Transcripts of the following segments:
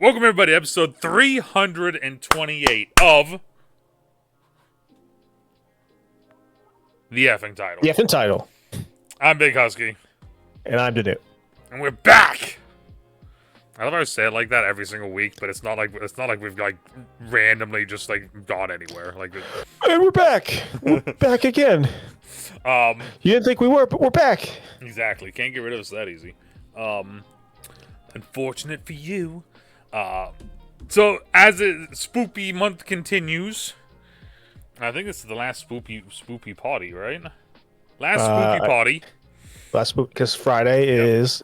Welcome, everybody, to episode 328 of The Effing Title. The Effing Title. I'm Big Husky. And I'm DeNutte. And we're back! I love how I say it like that every single week, but it's not like we've like randomly just like gone anywhere. Like, And we're back. We're back again. You didn't think we were, but we're back. Exactly. Can't get rid of us that easy. Unfortunate for you. So as the spoopy month continues, I think this is the last spoopy potty, right? Last spoopy potty. Last spook, because Friday is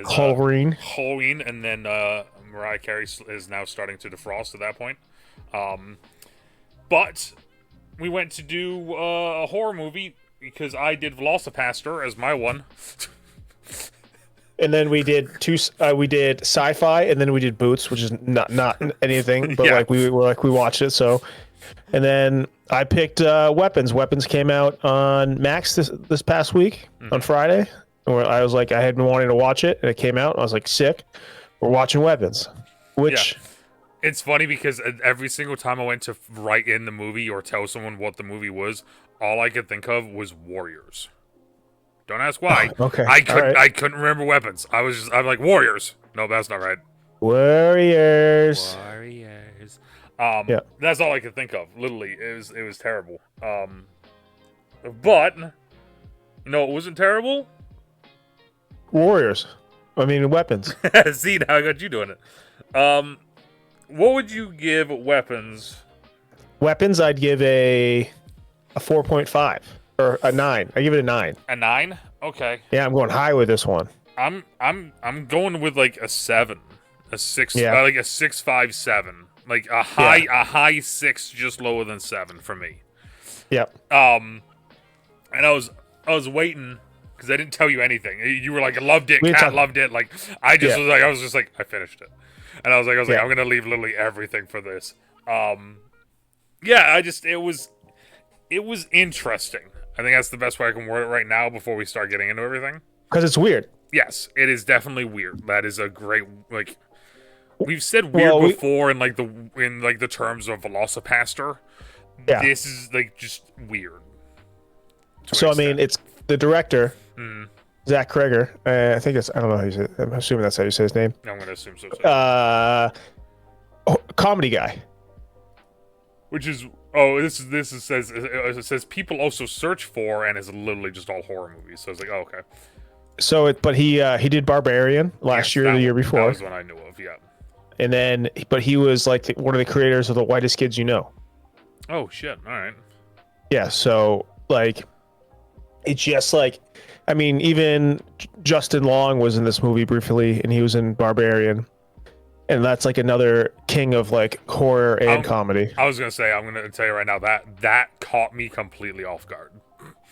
Halloween. Halloween, and then Mariah Carey is now starting to defrost at that point. But we went to do a horror movie because I did Velocipaster as my one. And then we did we did sci-fi, and then we did Boots, which is not anything, but Yeah. we watched it. So, and then I picked Weapons. Weapons came out on Max this past week on Friday. Where I was like, I had been wanting to watch it, and it came out. And I was like, sick. We're watching Weapons, which It's funny because every single time I went to write in the movie or tell someone what the movie was, all I could think of was Warriors. Don't ask why. Okay, I couldn't remember Weapons. I'm like, Warriors. No, that's not right. Warriors. That's all I could think of. Literally, it was terrible. But no, it wasn't terrible. Warriors. I mean, Weapons. See, now I got you doing it. What would you give Weapons? Weapons, I'd give a 4.5 or a 9. I give it a 9. A 9? Okay. Yeah, I'm going high with this one. I'm going with like a 7, a 6, like a 6.57, like a high 6, just lower than 7 for me. Yep. And I was waiting because I didn't tell you anything. You were like, I loved it, Cat loved it. Like I was just like, I finished it, and I was like, I'm gonna leave literally everything for this. It was interesting. I think that's the best way I can word it right now before we start getting into everything. Because it's weird. Yes, it is definitely weird. That is a great, like, we've said weird before in the terms of Velocipaster. Yeah. This is like just weird. So I mean, it's the director, Zach Kreger. I think it's, I don't know how you say it. I'm assuming that's how you say his name. I'm gonna assume so. Comedy guy. Which is it says people also search for, and it's literally just all horror movies. So it's like, oh, okay. So but he did Barbarian last year or the year before. That was one I knew of, yeah. And then, but he was like one of the creators of The Whitest Kids You Know. Oh shit! All right. Yeah. So like, it's just like, I mean, even Justin Long was in this movie briefly, and he was in Barbarian. And that's like another king of like horror and comedy. I was gonna say, I'm gonna tell you right now that caught me completely off guard.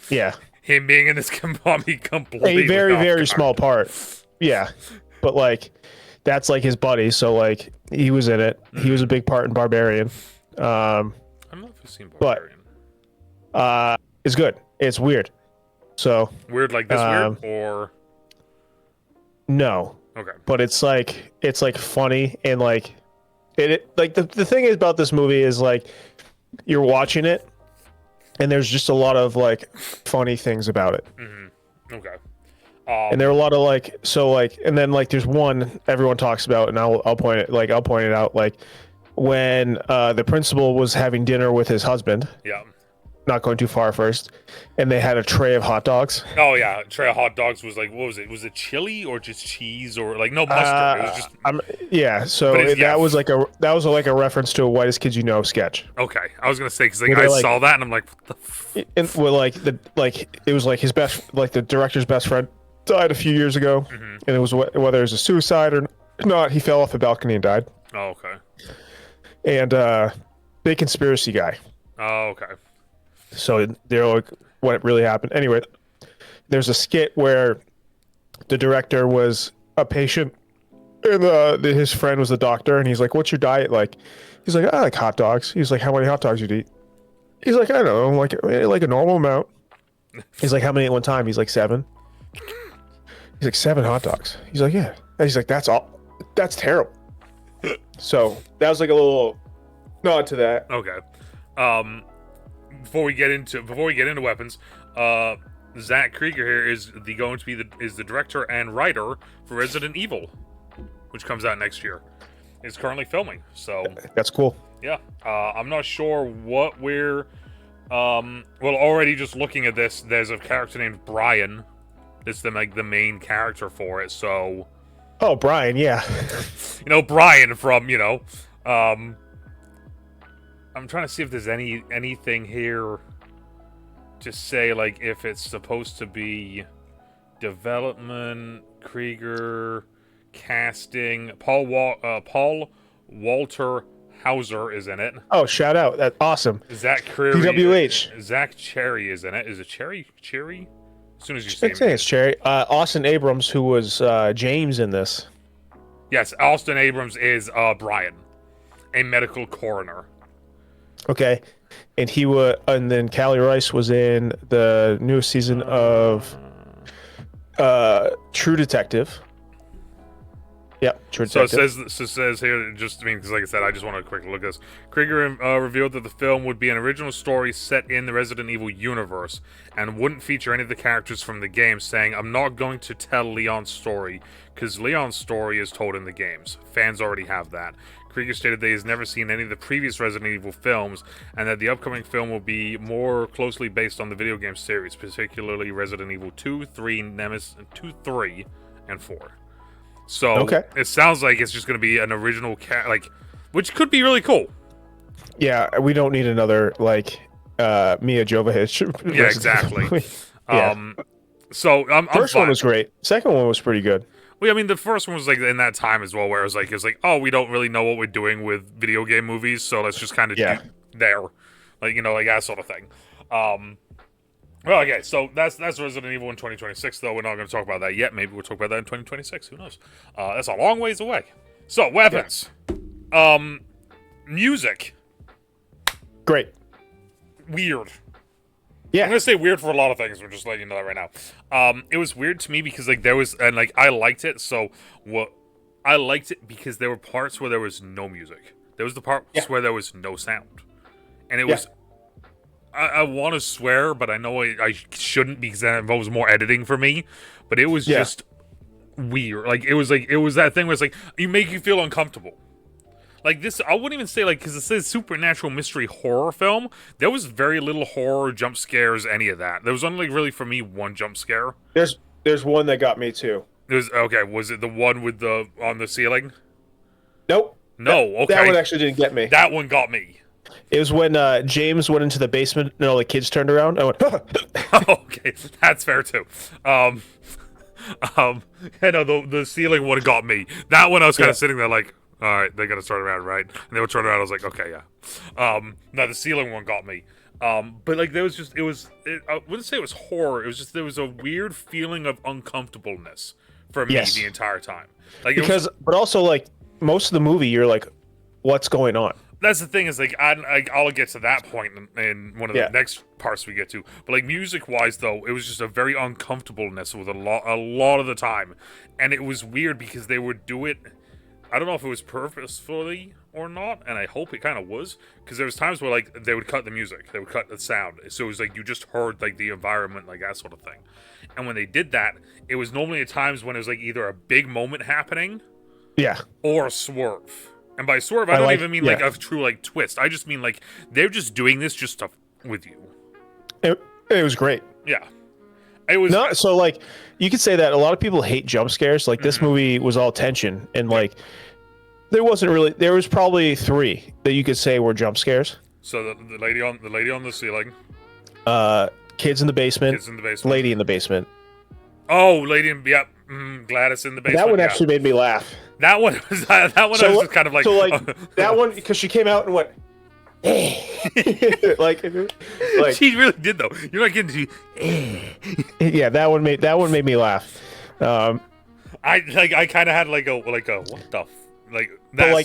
Yeah, him being in this caught me completely. A very small part. Yeah, but like that's like his buddy. So like he was in it. He was a big part in Barbarian. I don't know if you've seen Barbarian. But it's good. It's weird. So weird like this weird or no. Okay. But it's like funny, and like it like the thing is about this movie is like you're watching it and there's just a lot of like funny things about it. Mm-hmm. Okay. And there are a lot of like, so like, and then like there's one everyone talks about, and I'll point it out, like when the principal was having dinner with his husband. Yeah. Not going too far first, and they had a tray of hot dogs. Oh yeah, a tray of hot dogs was like, what was it? Was it chili or just cheese or like no mustard? It was just yeah. So that was like a reference to a Whitest Kids You Know sketch. Okay, I was gonna say because like I saw that and I'm like, what the? And well, it was like his best, like the director's best friend died a few years ago, and it was whether it was a suicide or not. He fell off a balcony and died. Oh okay. And big conspiracy guy. Oh okay. So they're like, what really happened? Anyway, there's a skit where the director was a patient, and his friend was the doctor, and he's like, "What's your diet like?" He's like, "I like hot dogs." He's like, "How many hot dogs you eat?" He's like, "I don't know, like a normal amount." He's like, how many at one time? He's like, 7. He's like, 7 hot dogs. He's like, yeah. And he's like, that's terrible. So that was like a little nod to that. Okay. Before we get into weapons, Zach Krieger here is going to be the director and writer for Resident Evil, which comes out next year. It's currently filming, so that's cool. Yeah, I'm not sure what we're. Well, already just looking at this, there's a character named Brian. It's the main character for it. So. Oh, Brian, yeah. Brian from I'm trying to see if there's anything here to say, like, if it's supposed to be development, Krieger, casting. Paul Walter Hauser is in it. Oh, shout out. That's awesome. Zach Cherry. PWH. Zach Cherry is in it. Is it Cherry? As soon as you say it's Cherry. Austin Abrams, who was James in this. Yes, Austin Abrams is Brian, a medical coroner. Okay. And and then Callie Rice was in the newest season of True Detective. Yep, True Detective. So it says here, because like I said, I just want to quickly look at this. Krieger revealed that the film would be an original story set in the Resident Evil universe and wouldn't feature any of the characters from the game, saying, "I'm not going to tell Leon's story, because Leon's story is told in the games. Fans already have that." Krieger stated that he has never seen any of the previous Resident Evil films, and that the upcoming film will be more closely based on the video game series, particularly Resident Evil 2, 3, Nemesis 2, 3, and 4. So It sounds like it's just going to be an original which could be really cool. Yeah, we don't need another Mia Jovovich. Yeah, exactly. Yeah. So first one was great. Second one was pretty good. Well, I mean, the first one was like in that time as well, where it was like, oh, we don't really know what we're doing with video game movies, so let's just kind of do there, like that sort of thing. Well, okay, so that's Resident Evil in 2026, though. We're not going to talk about that yet. Maybe we'll talk about that in 2026. Who knows? That's a long ways away. So, weapons. Yeah. Music. Great. Weird. Yeah. I'm going to say weird for a lot of things. We're just letting you know that right now. It was weird to me because, there was... And, I liked it, I liked it because there were parts where there was no music. There was the parts where there was no sound. And it was... I want to swear, but I know I shouldn't because that involves more editing for me. But it was just weird. It was that thing where it's you make you feel uncomfortable. This, I wouldn't even say because it says supernatural mystery horror film. There was very little horror, jump scares, any of that. There was only really for me one jump scare. There's one that got me too. Was it the one with on the ceiling? Nope. No. Okay. That one actually didn't get me. That one got me. It was when James went into the basement and all the kids turned around. I went, okay, that's fair too. Yeah, no, the ceiling one got me. That one I was kind of sitting there all right, they gotta turn around, right? And they would turn around, I was like, okay, yeah. No, the ceiling one got me. But there was just, I wouldn't say it was horror, it was just, there was a weird feeling of uncomfortableness for me the entire time. But also, most of the movie, you're like, what's going on? That's the thing is I'll get to that point in one of the next parts we get to. But music wise though, it was just a very uncomfortableness with a lot of the time, and it was weird because they would do it. I don't know if it was purposefully or not, and I hope it kind of was, because there was times where they would cut the music, they would cut the sound, so it was you just heard the environment, that sort of thing. And when they did that, it was normally at times when it was either a big moment happening, or a swerve. And by swerve, I don't even mean a true twist. I just mean they're just doing this just to with you. It was great. Yeah, it was. No, so you could say that a lot of people hate jump scares. This movie was all tension, and there wasn't really. There was probably 3 that you could say were jump scares. So the lady on the ceiling. Kids in the basement. Kids in the basement. Lady in the basement. Oh, Gladys in the basement. That one actually made me laugh. That one was I was just kind of that one, because she came out and went she really did though. You're not getting yeah, that one made me laugh. I kind of had a what the but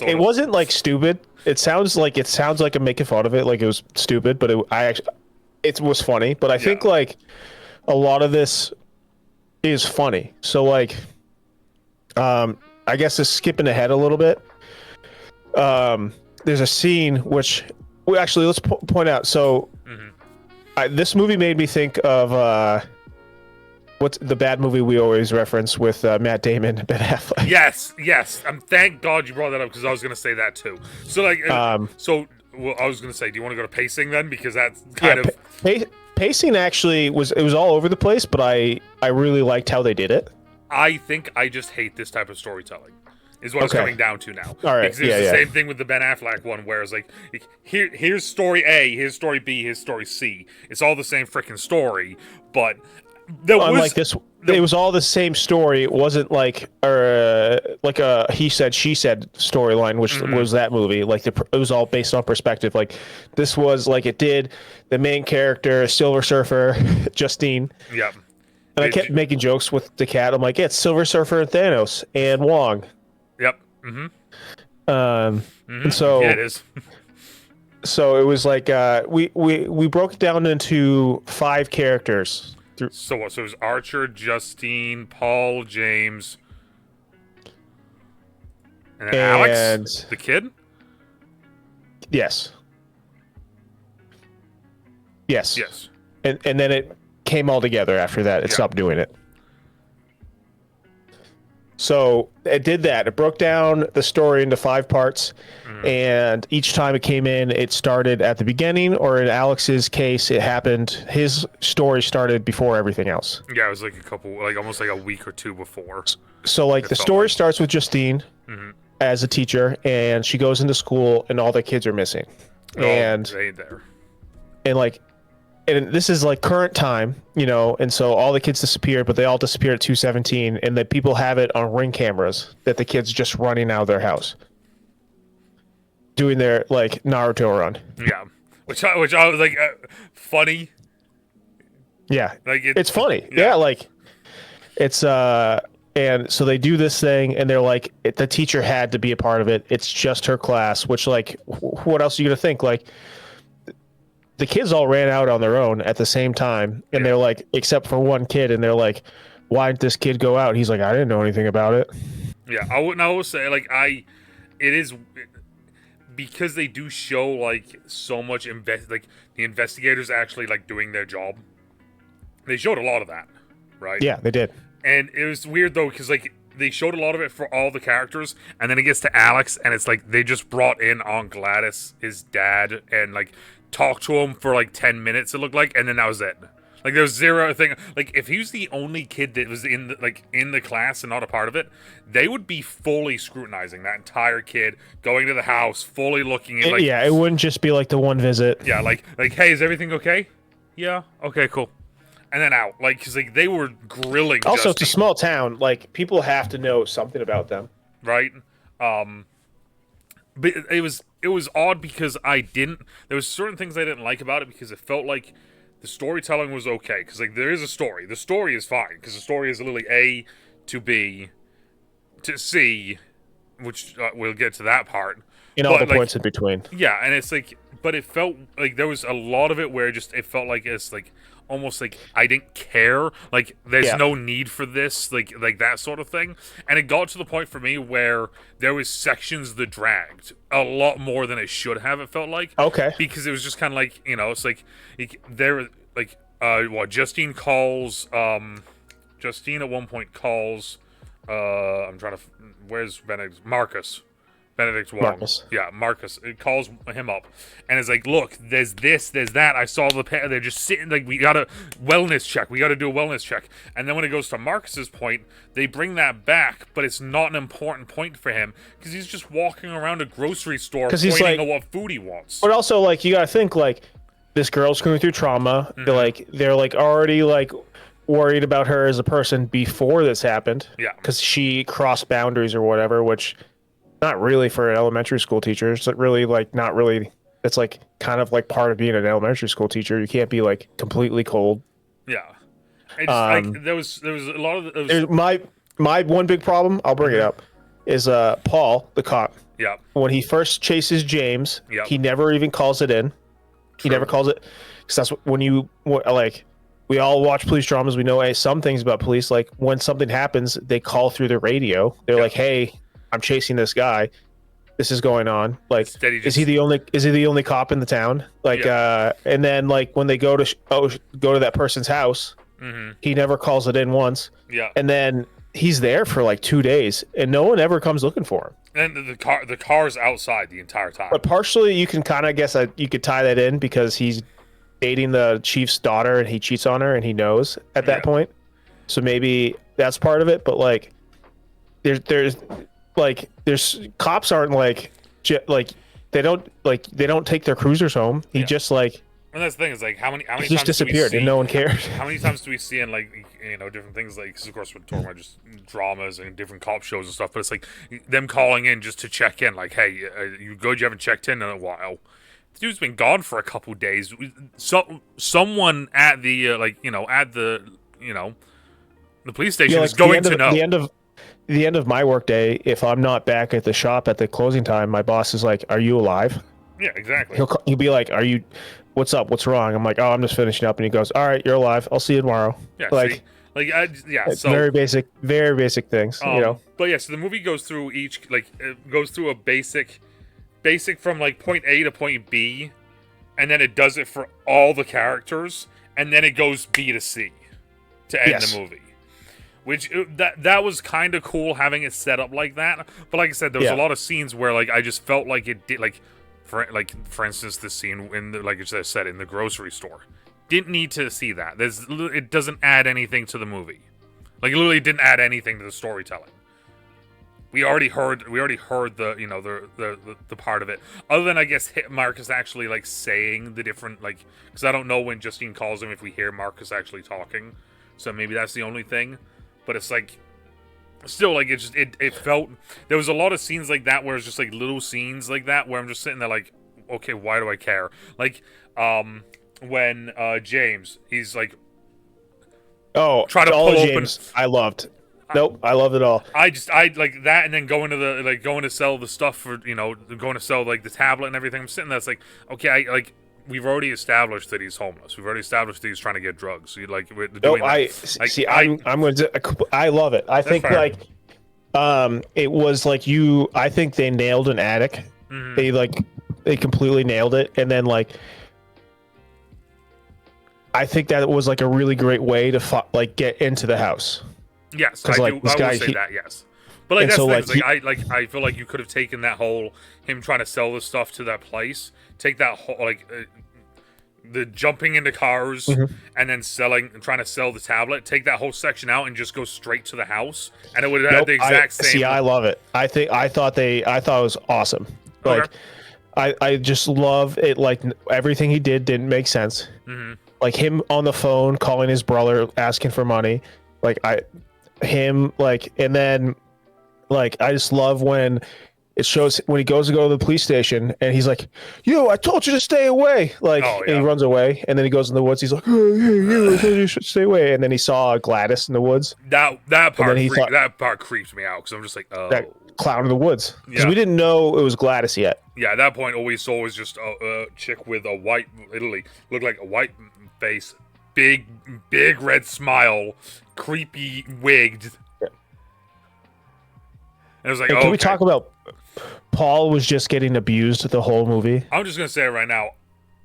it wasn't stupid. It sounds like I'm making fun of it, it was stupid, but it was funny, but I think like a lot of this is funny. So like, I guess just skipping ahead a little bit. There's a scene which, well, actually, let's point out. So, this movie made me think of what's the bad movie we always reference with Matt Damon and Ben Affleck. Yes. Thank God you brought that up because I was gonna say that too. So like, well, I was gonna say, do you want to go to pacing then? Because that's kind of pacing. Actually, it was all over the place, but I really liked how they did it. I think I just hate this type of storytelling. Is what it's coming down to now. All right. Because it's the same thing with the Ben Affleck one, where it's like, here's story A, here's story B, here's story C. It's all the same freaking story, but unlike this, it was all the same story. It wasn't like a he said she said storyline, which was that movie. Like it was all based on perspective. Like this was like it did the main character, Silver Surfer, Justine. Yeah. And I kept making jokes with the cat. I'm like, it's Silver Surfer and Thanos and Wong. Yep. And so it is. So it was like we broke it down into 5 characters. So what? So it was Archer, Justine, Paul, James, and then Alex, the kid. Yes. Yes. Yes. And then it came all together after that. It stopped doing it. So it did that. It broke down the story into 5 parts, and each time it came in, it started at the beginning, or in Alex's case, it happened. His story started before everything else. Yeah, it was like almost like a week or 2 before. So like the story starts with Justine as a teacher, and she goes into school, and all the kids are missing, and they ain't there. And like. And this is like current time, and so all the kids disappeared, but they all disappeared at 2:17, and the people have it on Ring cameras that the kids just running out of their house, doing their like Naruto run. Yeah, which I was like funny. Yeah, like it's funny. Yeah, like it's and so they do this thing, and they're like, the teacher had to be a part of it. It's just her class, which like, what else are you gonna think? Like. The kids all ran out on their own at the same time, and they're like, except for one kid, and they're like, why didn't this kid go out? He's like, I didn't know anything about it. Yeah, I will say, like, it is, because they do show, like, so much, like, the investigators actually, like, doing their job. They showed a lot of that, right? Yeah, they did. And it was weird, though, because, like, they showed a lot of it for all the characters, and then it gets to Alex, and it's like, they just brought in Aunt Gladys, his dad, and, like, talked to him for like 10 minutes, it looked like, and then that was it. Like there was zero thing. Like if he was the only kid that was in the class and not a part of it, they would be fully scrutinizing that entire kid, going to the house, fully looking at. Like, yeah, it wouldn't just be like the one visit. Yeah, like hey, is everything okay? Yeah, okay, cool, and then out. Like because like they were grilling. Also, Justine. it's a small town. Like people have to know something about them, right? But it was odd because there was certain things I didn't like about it because it felt like the storytelling was okay. Because like there is a story. The story is fine because the story is literally A to B to C, which we'll get to that part. In all the points in between. Yeah, and it's like, but it felt like there was a lot of it where it felt like it's like almost like I didn't care. Like there's no need for this, like that sort of thing. And it got to the point for me where there was sections that dragged a lot more than it should have. It felt like because it was just kind of like it's like there like Justine calls Justine at one point calls I'm trying to where's Benedict Wong. Marcus. Yeah, Marcus. It calls him up. And it's like, look, there's this, there's that. I saw the pair. They're just sitting, like, we got a wellness check. We got to do a wellness check. And then when it goes to Marcus's point, they bring that back, but it's not an important point for him because he's just walking around a grocery store pointing at what food he wants. But also, like, you got to think, like, this girl's going through trauma. They're already, like, worried about her as a person before this happened. Yeah. Because she crossed boundaries or whatever, which... Not really for an elementary school teacher. It's really like not really. It's like kind of like part of being an elementary school teacher. You can't be like completely cold. Yeah, it's like there was a lot of my one big problem. I'll bring it up. Is Paul the cop? Yeah. When he first chases James, he never even calls it in. He never calls it. because that's when like we all watch police dramas. We know some things about police. Like when something happens, they call through the radio. They're like, "Hey, I'm chasing this guy. This is going on." Like, is he the only cop in the town? Like, and then like when they go to that person's house, he never calls it in once. Yeah, and then he's there for like 2 days, and no one ever comes looking for him. And the car's outside the entire time. But partially, you can kind of guess that you could tie that in because he's dating the chief's daughter, and he cheats on her, and he knows at that point. So maybe that's part of it. But like, there's cops aren't like they don't take their cruisers home. He just like. And that's the thing is like how many he times just disappeared and no one cared. How many times do we see in like different things like because of course we're talking about just dramas and different cop shows and stuff, but it's like them calling in just to check in like, hey, you good? You haven't checked in a while. The dude's been gone for a couple days. Someone at the the police station is going to know. The end of my workday, if I'm not back at the shop at the closing time, my boss is like, "Are you alive?" Yeah, exactly. He'll be like, "Are you? What's up? What's wrong?" I'm like, "Oh, I'm just finishing up." And he goes, "All right, you're alive. I'll see you tomorrow." Yeah, it's very basic things, But yeah, so the movie goes through a basic from like point A to point B, and then it does it for all the characters, and then it goes B to C to end the movie. Which that was kind of cool having it set up like that. But like I said, there was a lot of scenes where like I just felt like it did for instance this scene in the, like I said in the grocery store. Didn't need to see that. It doesn't add anything to the movie. Like it literally didn't add anything to the storytelling. We already heard the part of it. Other than I guess Marcus actually like saying the different like because I don't know when Justine calls him if we hear Marcus actually talking. So maybe that's the only thing. But it's like still like it felt there was a lot of scenes like that where it's just like little scenes like that where I'm just sitting there like, okay, why do I care? Like when James, he's like try to pull James, open. I loved. Nope, I loved it all. I like that, and then going to sell the stuff for going to sell like the tablet and everything. I'm sitting there, it's like, okay, we've already established that he's homeless. We've already established that he's trying to get drugs. So we're doing I love it. I think it was like I think they nailed an attic. Mm-hmm. They completely nailed it, and then I think that was like a really great way to get into the house. Yes, I will say that. Yes, but like that's the thing. I feel like you could have taken that whole him trying to sell the stuff to that place. Take that whole the jumping into cars and then trying to sell the tablet. Take that whole section out and just go straight to the house, and it would have had the exact same. See, I love it. I thought it was awesome. Like, I just love it. Like everything he did didn't make sense. Mm-hmm. Like him on the phone calling his brother asking for money. And then I just love when it shows when he goes to the police station and he's like, "Yo, I told you to stay away." And he runs away, and then he goes in the woods. He's like, "Hey, I told you should stay away." And then he saw Gladys in the woods. That part creeps me out because I'm just like, oh, that clown in the woods, because we didn't know it was Gladys yet. Yeah, at that point, all we saw was just a chick with a white, literally looked like a white face, big red smile, creepy wigged. Yeah. And it was like, can we talk about Paul was just getting abused the whole movie? I'm just gonna say it right now.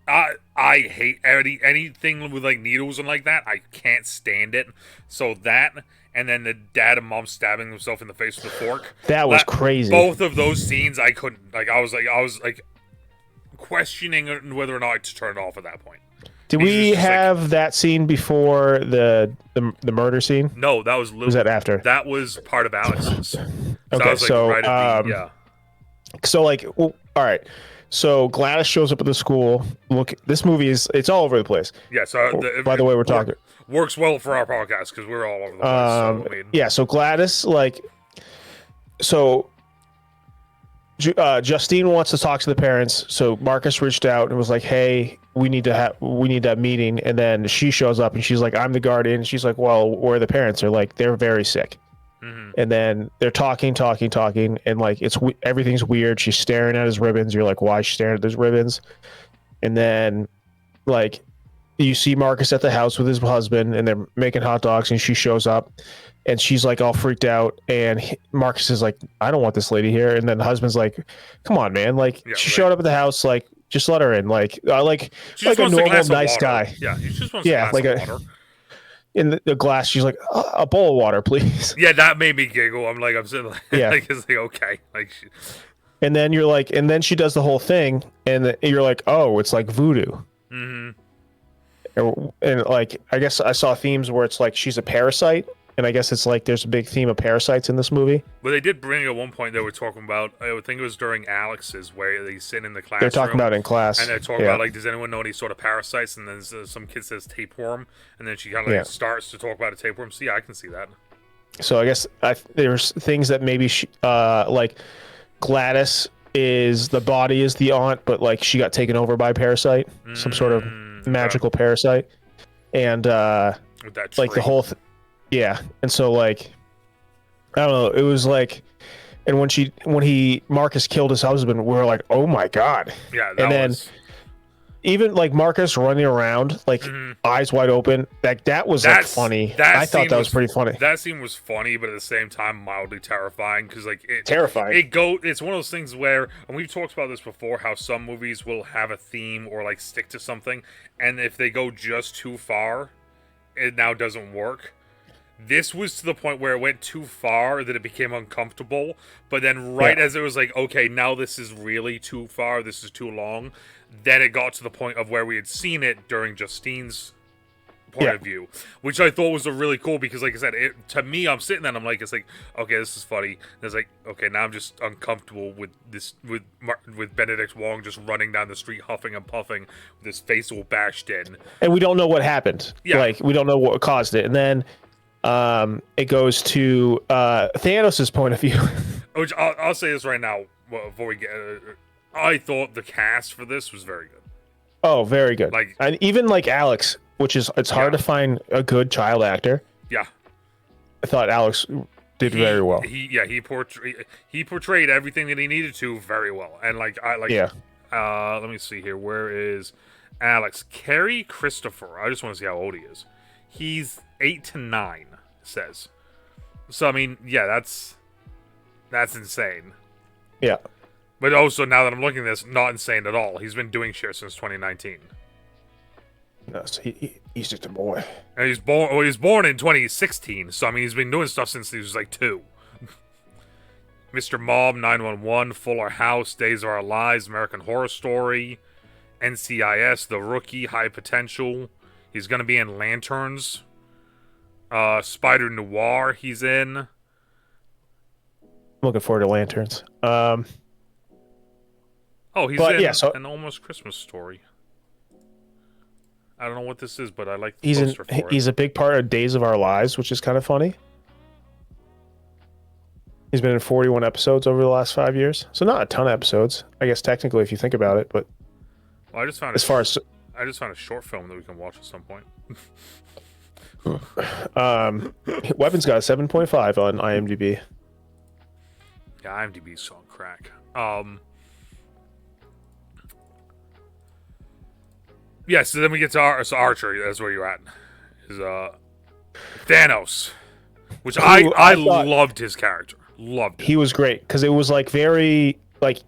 I hate anything with like needles and like that. I can't stand it. So that, and then the dad and mom stabbing themselves in the face with a fork. That was crazy. Both of those scenes, I couldn't. I was questioning whether or not to turn it off at that point. Did we have that scene before the murder scene? No, that was. Was that after? That was part of Alex's. All right. So Gladys shows up at the school. Look, this movie it's all over the place. Yeah. So by the way, we're talking works well for our podcast because we're all over the place. So Gladys, Justine wants to talk to the parents. So Marcus reached out and was like, "Hey, we need that meeting." And then she shows up and she's like, "I'm the guardian." She's like, "Well, where are the parents?" They're like, "They're very sick." Mm-hmm. And then they're talking, and everything's weird. She's staring at his ribbons. You're like, why is she staring at those ribbons? And then you see Marcus at the house with his husband, and they're making hot dogs, and she shows up, and she's like all freaked out, and Marcus is like, I don't want this lady here, and then the husband's like, come on, man, like she showed up at the house, like just let her in, like a normal nice guy. Yeah, he just wants a glass of water. In the glass, she's like, a bowl of water, please. Yeah, that made me giggle. I'm sitting like, it's like okay, like. And then you're like, and then she does the whole thing, and you're like, oh, it's like voodoo. Mm-hmm. And like, I guess I saw themes where it's like she's a parasite, and I guess it's like there's a big theme of parasites in this movie. But they did bring at one point they were talking about, I would think it was during Alex's, where they sit in the classroom. They're talking about it in class. And they're talking about, like, does anyone know any sort of parasites? And then some kid says tapeworm, and then she kind of starts to talk about a tapeworm. So yeah, I can see that. So I guess there's things that maybe like Gladys the body is the aunt, but like she got taken over by a parasite, some sort of magical parasite, and with that tree. Like the whole and so like I don't know, it was like, and when Marcus killed his husband, we were like, oh my god. Yeah, and then even like Marcus running around like eyes wide open, that was like funny. I thought that was pretty funny. That scene was funny, but at the same time mildly terrifying, because like terrifying. It's one of those things where, and we've talked about this before, how some movies will have a theme or like stick to something, and if they go just too far, it now doesn't work. This was to the point where it went too far that it became uncomfortable, but then as it was like, okay, now this is really too far, this is too long, then it got to the point of where we had seen it during Justine's point of view, which I thought was a really cool, because like I said, to me, I'm sitting there and I'm like, it's like, okay, this is funny. And it's like, okay, now I'm just uncomfortable with this, with Benedict Wong just running down the street huffing and puffing with his face all bashed in. And we don't know what happened. Yeah. Like, we don't know what caused it. And then it goes to Thanos' point of view. Which I'll say this right now before we get. I thought the cast for this was very good. Oh, very good. Like, and even like Alex, which is it's hard to find a good child actor. Yeah, I thought Alex did very well. He portrayed everything that he needed to very well. And like let me see here. Where is Alex? Kerry Christopher. I just want to see how old he is. He's 8 to 9, it says. So I mean, yeah, that's insane. Yeah. But also, now that I'm looking at this, not insane at all. He's been doing shit since 2019. No, so he's just a boy. And he was born in 2016, so I mean, he's been doing stuff since he was like 2. Mr. Mom, 911, Fuller House, Days of Our Lives, American Horror Story, NCIS, The Rookie, High Potential. He's gonna be in Lanterns. Spider Noir, he's in. I'm looking forward to Lanterns. He's in An Almost Christmas Story. I don't know what this is, but I like the poster for it. He's a big part of Days of Our Lives, which is kind of funny. He's been in 41 episodes over the last 5 years. So not a ton of episodes, I guess, technically, if you think about it. But well, I just found a short film that we can watch at some point. Weapons got a 7.5 on IMDb. Yeah, IMDb's on crack. Yeah, so then we get to Archer. That's where you're at. Is Thanos, which I loved his character. Loved it. He was great because it was like very like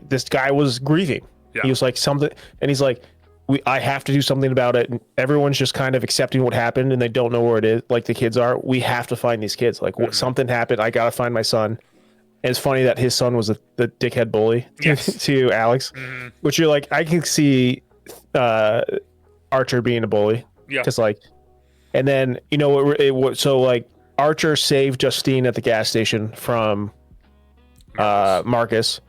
this guy was grieving. Yeah. He was like something, and he's like, I have to do something about it. And everyone's just kind of accepting what happened, and they don't know where it is. Like the kids are. We have to find these kids. Like something happened. I gotta find my son. And it's funny that his son was the dickhead bully to Alex, which you're like, I can see. Archer being a bully, because like, and then you know so like Archer saved Justine at the gas station from Marcus,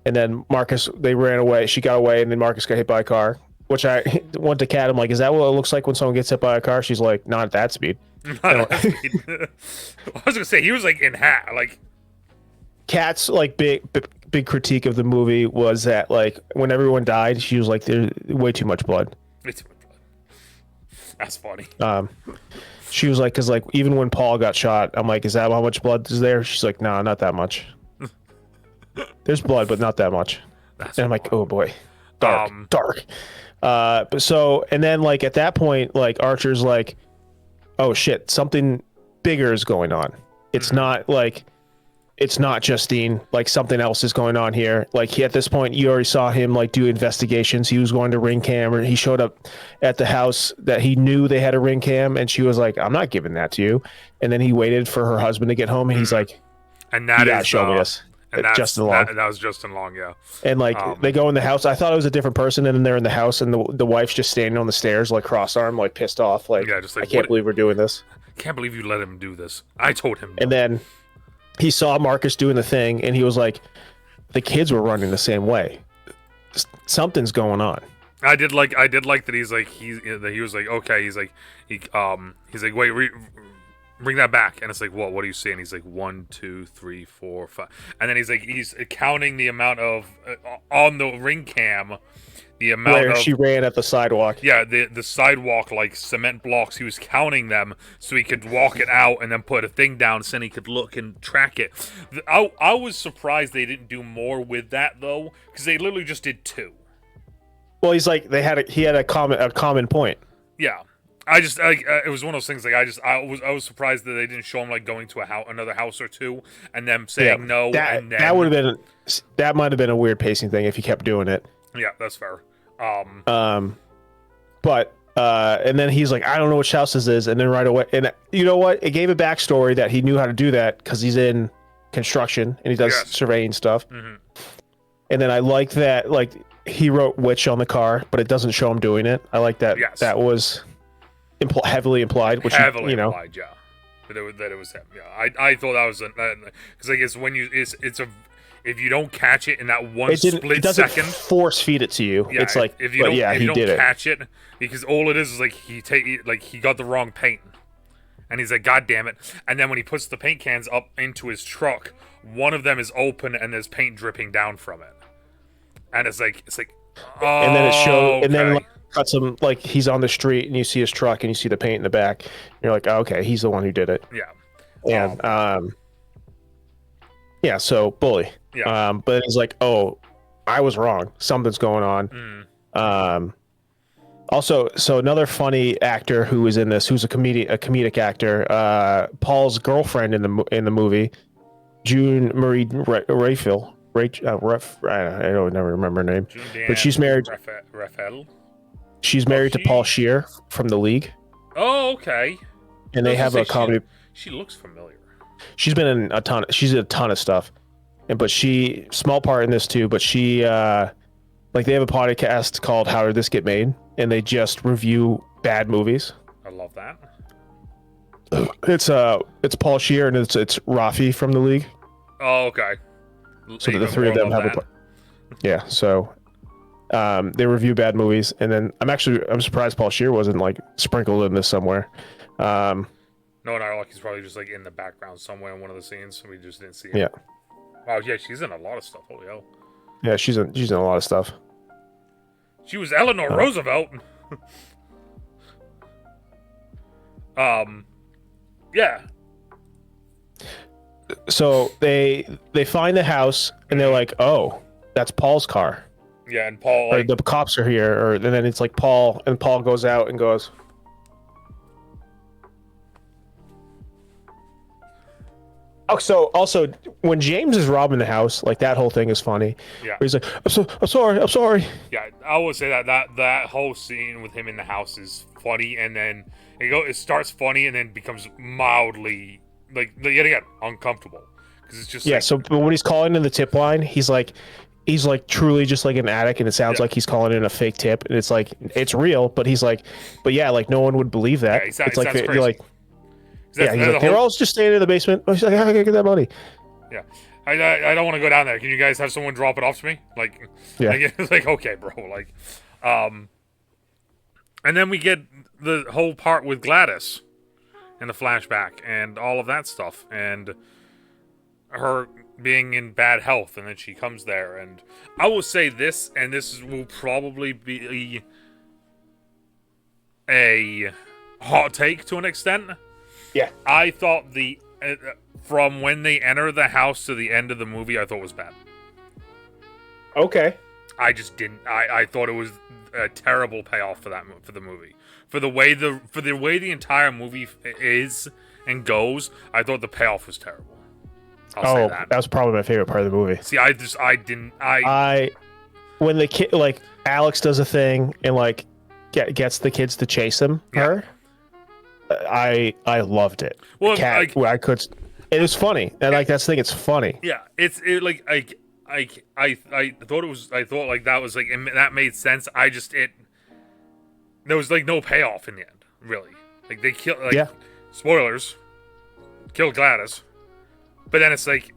and then Marcus, they ran away. She got away, and then Marcus got hit by a car. Which I went to Kat. I'm like, is that what it looks like when someone gets hit by a car? She's like, not at that speed. I was gonna say he was like in hat like. Kat's like big critique of the movie was that like when everyone died, she was like, there's way too much blood. Way too much blood. That's funny. She was like, because like even when Paul got shot, I'm like, is that how much blood is there? She's like, nah, not that much. There's blood, but not that much. And I'm like, oh boy, dark. And then like at that point, like Archer's like, oh shit, something bigger is going on. It's not like, it's not Justine, like something else is going on here. Like at this point, you already saw him like do investigations. He was going to ring cam, or he showed up at the house that he knew they had a ring cam, and she was like, I'm not giving that to you. And then he waited for her husband to get home, and he's like, and that is show me this. And that's, Justin Long. That was Justin Long, yeah. And like they go in the house. I thought it was a different person, and then they're in the house, and the wife's just standing on the stairs, like cross-armed, like pissed off, like, yeah, just like, I can't believe we're doing this. Can't believe you let him do this. I told him. No. And then he saw Marcus doing the thing, and he was like, the kids were running the same way. Something's going on. I did like that he was like, okay, he's like, wait, bring that back. And it's like, what do you see? And he's like, 1, 2, 3, 4, 5. And then he's counting the amount of on the ring cam, the amount where she ran at the sidewalk. Yeah, the sidewalk, like cement blocks. He was counting them so he could walk it out and then put a thing down so then he could look and track it. I was surprised they didn't do more with that though, because they literally just did 2. Well, he's like, he had a common point. Yeah. It was one of those things. Like I was surprised that they didn't show him like going to another house or 2, and them saying no. And then, that might have been a weird pacing thing if he kept doing it. Yeah, that's fair. But and then he's like, I don't know which house this is, and then right away, and you know what? It gave a backstory that he knew how to do that because he's in construction and he does surveying stuff. Mm-hmm. And then I like that, like he wrote "witch" on the car, but it doesn't show him doing it. I like that. Yes. That was heavily implied, which heavily implied, yeah. That it was him. Yeah, I thought that was because I guess when if you don't catch it in that split second, force feed it to you. Yeah, it's like, if you don't catch it, because all it is like he got the wrong paint, and he's like, God damn it! And then when he puts the paint cans up into his truck, one of them is open and there's paint dripping down from it, and it's like, oh, and then it shows, and then cuts him like he's on the street and you see his truck and you see the paint in the back. And you're like, oh, okay, he's the one who did it. Yeah, and yeah, so bully. Yeah. But he's like, oh, I was wrong. Something's going on. Also, so another funny actor who was in this, who's a comedic actor, Paul's girlfriend in the movie, June Marie Rayfield. I don't never remember her name, but she's married. Raphael. She's married to Paul Scheer from The League. Oh, okay. And they have a comedy. She looks familiar. She's been in a ton. She's in a ton of stuff, but she small part in this too. But she like they have a podcast called "How Did This Get Made," and they just review bad movies. I love that. It's Paul Scheer and it's Rafi from The League. Oh, okay. So the three of them have yeah. So they review bad movies, and then I'm surprised Paul Scheer wasn't like sprinkled in this somewhere. No, like he's probably just like in the background somewhere in one of the scenes, so we just didn't see him. Yeah. Wow, yeah, she's in a lot of stuff. Holy hell. Yeah, she's in a lot of stuff. She was Eleanor Roosevelt. Yeah. So they find the house and they're like, oh, that's Paul's car. Yeah, and Paul. The cops are here, and then it's like Paul, and Paul goes out and goes. Oh, so also when James is robbing the house, like that whole thing is funny. Yeah. Where he's like, I'm sorry. Yeah, I would say that whole scene with him in the house is funny, and then it starts funny and then becomes mildly like yet again uncomfortable because it's just So but when he's calling in the tip line, he's like truly just like an addict, and it sounds like he's calling in a fake tip, and it's like it's real, but he's like, but yeah, like no one would believe that. Yeah, it's like you're like. Yeah, he's like, they're all just staying in the basement. He's like, how can I get that money? Yeah, I don't want to go down there. Can you guys have someone drop it off to me? Like, yeah, it's like okay, bro. Like, and then we get the whole part with Gladys and the flashback and all of that stuff, and her being in bad health, and then she comes there, and I will say this, and this will probably be a hot take to an extent. Yeah, I thought from when they enter the house to the end of the movie, I thought was bad. Okay. I just didn't. I thought it was a terrible payoff for the movie, for the way the entire movie is and goes. I thought the payoff was terrible. I'll say that. That was probably my favorite part of the movie. See, when the kid, like, Alex does a thing and like gets the kids to chase her. I loved it. Well, it was funny, and like that's the thing. It's funny. Yeah, I thought it was. I thought like that was like that made sense. There was like no payoff in the end, really. Like they killed. Like, spoilers. Killed Gladys, but then it's like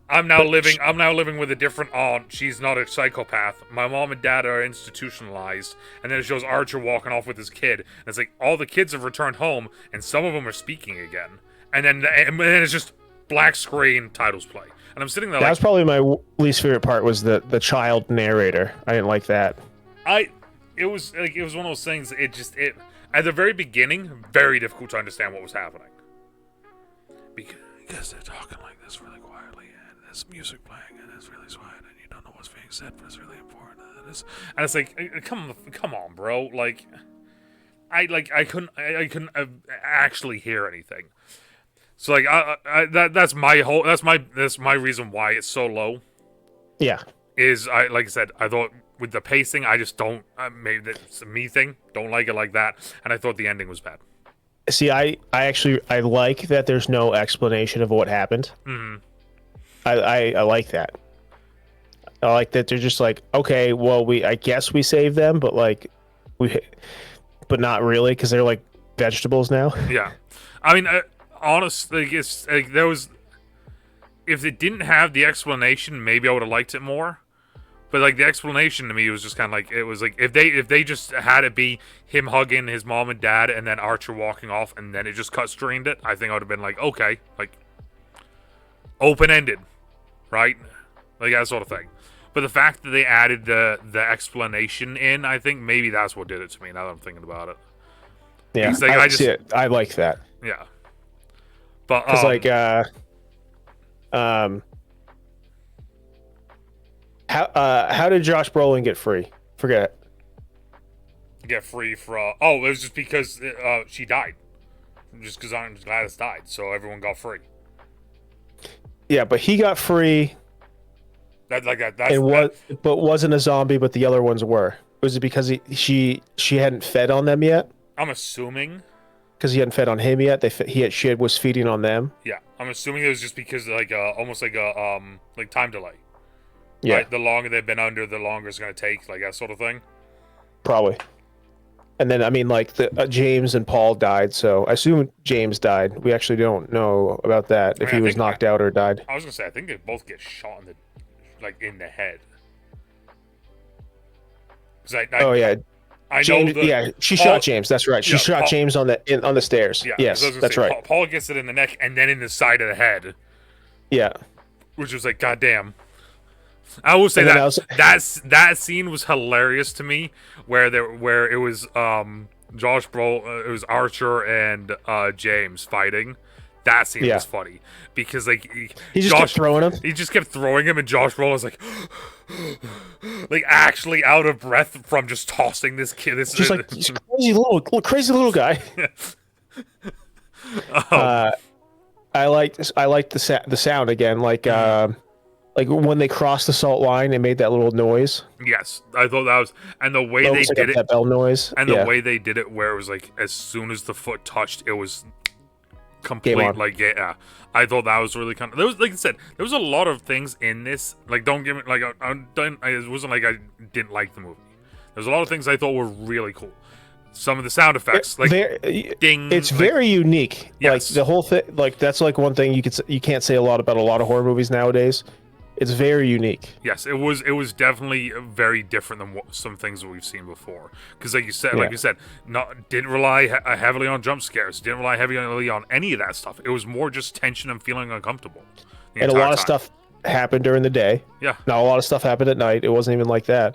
I'm now living with a different aunt. She's not a psychopath. My mom and dad are institutionalized. And then it shows Archer walking off with his kid. And it's like all the kids have returned home, and some of them are speaking again. And then it's just black screen, titles play. And I'm sitting there. That was probably my least favorite part. Was the child narrator. I didn't like that. It was one of those things. It at the very beginning, very difficult to understand what was happening. Because they're talking like this really quietly, and there's music playing, and it's really quiet, and you don't know what's being said, but it's really important. And it's like, come on, bro. Like, I couldn't actually hear anything. So like, that's my reason why it's so low. Yeah. Like I said, I thought with the pacing, I just don't. Maybe that's a me thing. Don't like it like that, and I thought the ending was bad. See, I like that there's no explanation of what happened. Mm-hmm. I like that. I like that they're just like, okay, well, I guess we saved them, but but not really, because they're like vegetables now. Yeah, I mean, honestly, it's like there was. If it didn't have the explanation, maybe I would have liked it more. But like the explanation to me was just kind of like, it was like if they just had it be him hugging his mom and dad and then Archer walking off and then it just cut streamed it, I think I would have been like, okay, like open ended, right? Like that sort of thing. But the fact that they added the explanation in, I think maybe that's what did it to me. Now that I'm thinking about it. Yeah, like, I like that. Yeah, but because How did Josh Brolin get free? Forget it. Get free from... Oh, it was just because she died. Just because Gladys died, so everyone got free. Yeah, but he got free. But wasn't a zombie, but the other ones were. Was it because she hadn't fed on them yet? I'm assuming. Because he hadn't fed on him yet. She was feeding on them. Yeah, I'm assuming it was just because almost like a time delay. Yeah. Right? The longer they've been under, the longer it's going to take, like that sort of thing. Probably. And then, I mean, like, James and Paul died, so I assume James died. We actually don't know about that, if he was knocked out or died. I was going to say, I think they both get shot in the head. She shot James, that's right. She shot James on the stairs. Yeah, yes, that's right. Paul gets it in the neck and then in the side of the head. Yeah. Which was like, goddamn. I will say that scene was hilarious to me, where it was Josh Brolin, it was Archer and James fighting. That scene was funny because like he just kept throwing him. He just kept throwing him, and Josh Brolin was like actually out of breath from just tossing this kid. This just like this crazy little guy. I liked the sound again, like when they crossed the salt line, it made that little noise. Yes, I thought that was, and the way they did it, that bell noise, and the way they did it, where it was like as soon as the foot touched, it was complete. Like I thought that was really kind of. There was, like I said, there was a lot of things in this. Like, don't give me like it wasn't like I didn't like the movie. There's a lot of things I thought were really cool. Some of the sound effects, like ding. It's very unique. Yes. Like the whole thing, like that's like one thing you can't say a lot about a lot of horror movies nowadays. It's very unique. Yes, it was definitely very different than some things that we've seen before. Because like you said, didn't rely heavily on jump scares. Didn't rely heavily on any of that stuff. It was more just tension and feeling uncomfortable. And a lot of stuff happened during the day. Yeah. Now a lot of stuff happened at night. It wasn't even like that.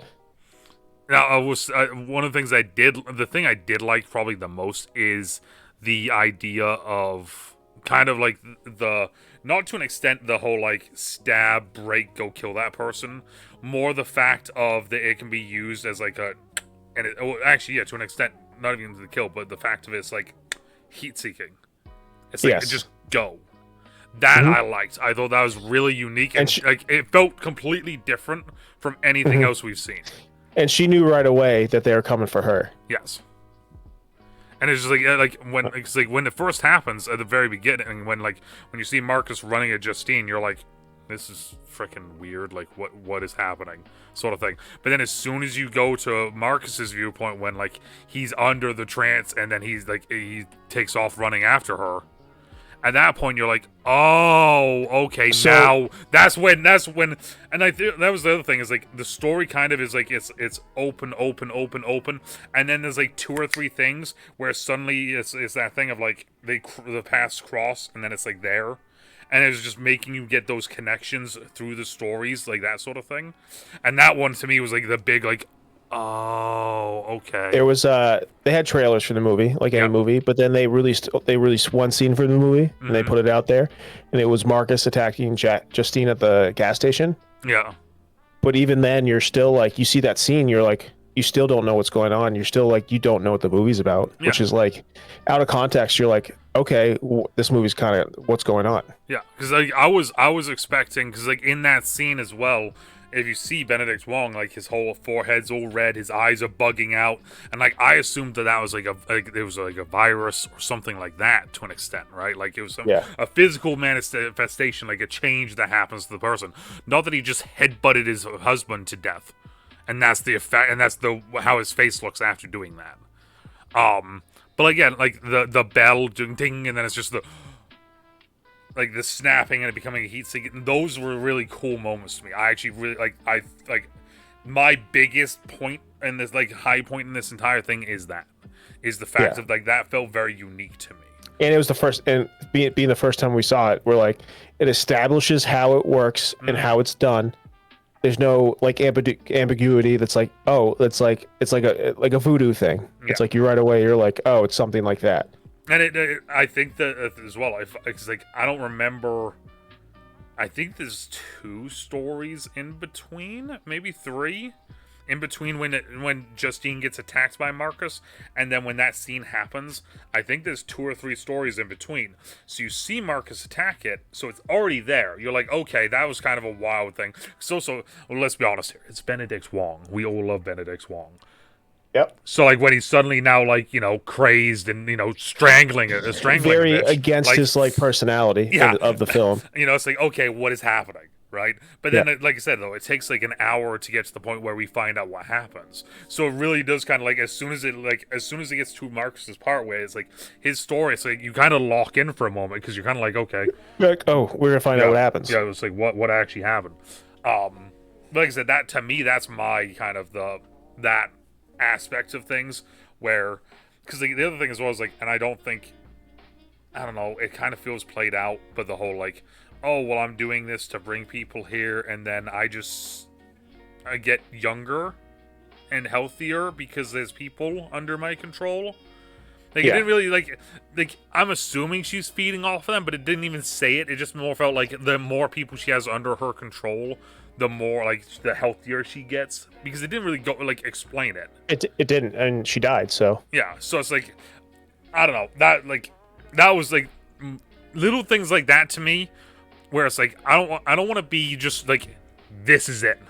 Now I was one of the things the thing I did like probably the most is the idea of kind of like the not to an extent the whole like stab, break, go kill that person, more the fact of that it can be used as like a, and it actually to an extent not even the kill, but the fact of it's like heat seeking. It's like just go. That I liked. I thought that was really unique, and like it felt completely different from anything else we've seen. And she knew right away that they were coming for her. Yes. And it's just when it first happens at the very beginning, when you see Marcus running at Justine, you're like, this is freaking weird. Like what is happening, sort of thing. But then as soon as you go to Marcus's viewpoint, when like he's under the trance and then he's like he takes off running after her. At that point, you're like, oh, okay, so, now that's when, and I think that was the other thing is like the story kind of is like it's open, and then there's like 2 or 3 things where suddenly it's that thing of like the paths cross, and then it's like there, and it's just making you get those connections through the stories, like that sort of thing, and that one to me was like the big like. Oh, okay. There was they had trailers for the movie, like any movie, but then they released one scene for the movie and they put it out there, and it was Marcus attacking Justine at the gas station. Yeah. But even then, you're still like, you see that scene, you're like, you still don't know what's going on. You're still like, you don't know what the movie's about, which is like, out of context, you're like, okay, this movie's kind of what's going on. Yeah, because like I was expecting, because like in that scene as well. If you see Benedict Wong, like his whole forehead's all red, his eyes are bugging out, and like I assumed that was it was like a virus or something like that to an extent, right? Like it was a physical manifestation, like a change that happens to the person. Not that he just headbutted his husband to death, and that's the effect, and that's how his face looks after doing that. But again, like the bell ding, and then it's just like the snapping and it becoming a heat sink. Those were really cool moments to me. I actually really like my biggest point in this, like high point in this entire thing is the fact of like that felt very unique to me. And it was the first, and being the first time we saw it, we're like, it establishes how it works and how it's done. There's no like ambiguity. That's like, oh, it's like a voodoo thing. Yeah. It's like you right away, you're like, oh, it's something like that. And I think that as well, it's like I don't remember. I think there's 2 stories in between, maybe 3, in between when Justine gets attacked by Marcus, and then when that scene happens. I think there's 2 or 3 stories in between. So you see Marcus attack it, so it's already there. You're like, okay, that was kind of a wild thing. So well, let's be honest here. It's Benedict Wong. We all love Benedict Wong. Yep. So like when he's suddenly now like crazed and strangling very against his like personality of the film. It's like, okay, what is happening, right? But then like I said though, it takes like an hour to get to the point where we find out what happens. So it really does kind of like as soon as it gets to Marcus's part where it's like his story, it's like you kind of lock in for a moment because you're kind of like, okay, you're like, oh, we're gonna find out what happens. Yeah, it's like what actually happened. But like I said, that to me, that's my kind of that aspect of things where, because the other thing as well is like, and I don't know, it kind of feels played out, but the whole like, oh well, I'm doing this to bring people here, and then I get younger and healthier because there's people under my control. Like it didn't really like I'm assuming she's feeding off of them, but it didn't even say it. It just more felt like the more people she has under her control, the more like the healthier she gets, because it didn't really go like explain it. It didn't, and she died. So yeah, so it's like I don't know, that was like little things like that to me, where it's like I don't want to be just like this is it,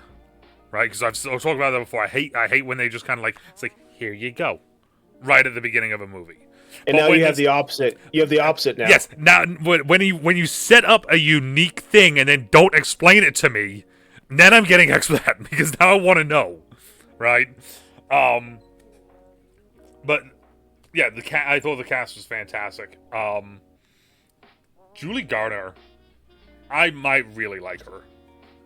right? Because I've talked about that before. I hate when they just kind of like it's like here you go, right at the beginning of a movie. And but now you have the opposite. You have the opposite now. Yes. Now when you set up a unique thing and then don't explain it to me. Then I'm getting upset because now I want to know, right? But yeah, I thought the cast was fantastic. Julie Garner, I might really like her.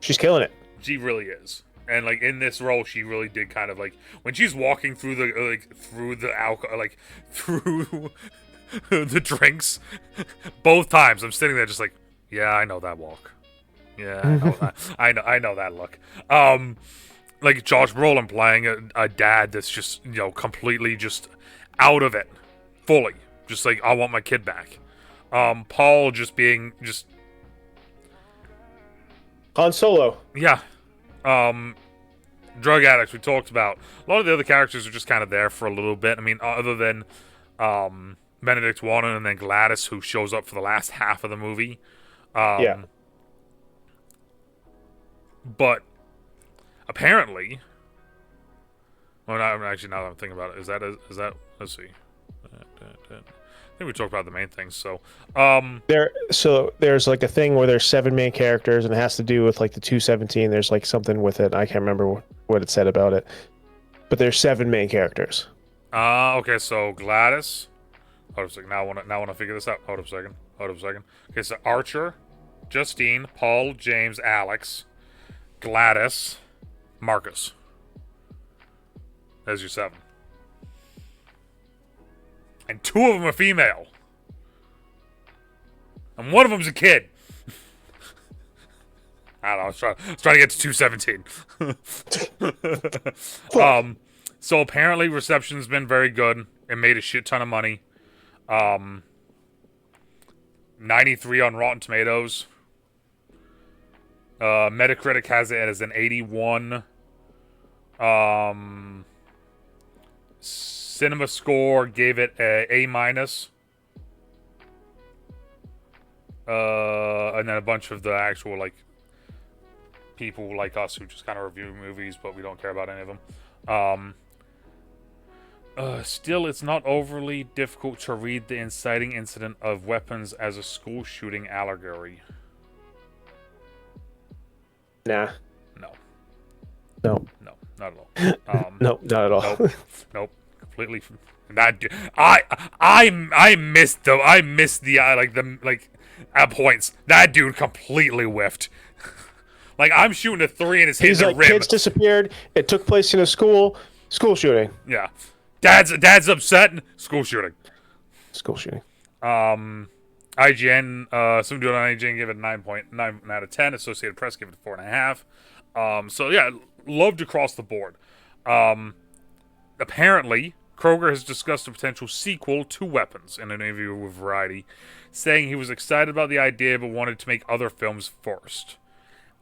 She's killing it. She really is, and like in this role, she really did kind of like when she's walking through the alcohol, like through the drinks. Both times, I'm sitting there just like, yeah, I know that walk. Yeah, I know that. I know that look. Like Josh Brolin playing a dad that's just completely just out of it, fully. Just like I want my kid back. Paul just being just Han Solo. yeah. Drug addicts we talked about. A lot of the other characters are just kind of there for a little bit. I mean, other than Benedict Wong and then Gladys, who shows up for the last half of the movie. Yeah. But apparently, well, actually, now that I'm thinking about it, is that? Let's see. I think we talked about the main things. So, there's like a thing where there's 7 main characters, and it has to do with like the 217. There's like something with it. I can't remember what it said about it, but there's 7 main characters. Okay. So Gladys. Hold up a second. Now I want to figure this out. Hold up a second. Okay. So Archer, Justine, Paul, James, Alex, Gladys, Marcus. There's your 7. And 2 of them are female. And one of them's a kid. I don't know. I was trying to get to 217. So apparently reception's been very good. It made a shit ton of money. 93 on Rotten Tomatoes. Metacritic has it as an 81. Cinema Score gave it a A-. And then a bunch of the actual, like, people like us who just kind of review movies, but we don't care about any of them. Still, it's not overly difficult to read the inciting incident of weapons as a school shooting allegory. Nah. No. No. No, not at all. No, not at all. Nope. Completely. That dude, I missed the at points that dude completely whiffed. Like, I'm shooting a 3 and it's hitting the rim. Kids disappeared. It took place in a school shooting. Yeah. Dad's upset. School shooting. IGN, some dude on IGN gave it 9.9 out of 10. Associated Press gave it 4.5. So yeah, loved across the board. Apparently, Kroger has discussed a potential sequel to Weapons in an interview with Variety, saying he was excited about the idea but wanted to make other films first.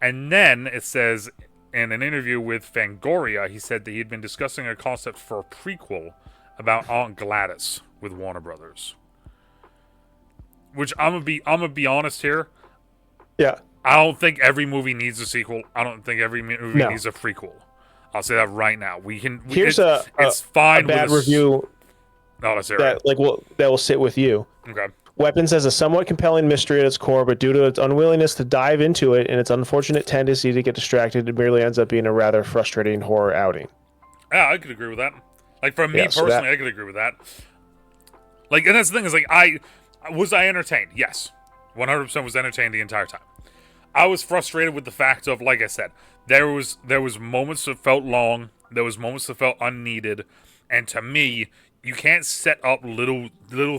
And then it says, in an interview with Fangoria, he said that he had been discussing a concept for a prequel about Aunt Gladys with Warner Brothers. Which I'm gonna be honest here. Yeah. I don't think every movie needs a sequel. I don't think every movie needs a prequel. I'll say that right now. It's fine. A bad review. No, let's hear that will sit with you. Okay. Weapons has a somewhat compelling mystery at its core, but due to its unwillingness to dive into it and its unfortunate tendency to get distracted, it merely ends up being a rather frustrating horror outing. Yeah, I could agree with that. Like, for me personally, I could agree with that. Like, and that's the thing is, like, I entertained? Yes. 100% was entertained the entire time. I was frustrated with the fact of, like I said, there was moments that felt long, there was moments that felt unneeded, and to me, you can't set up little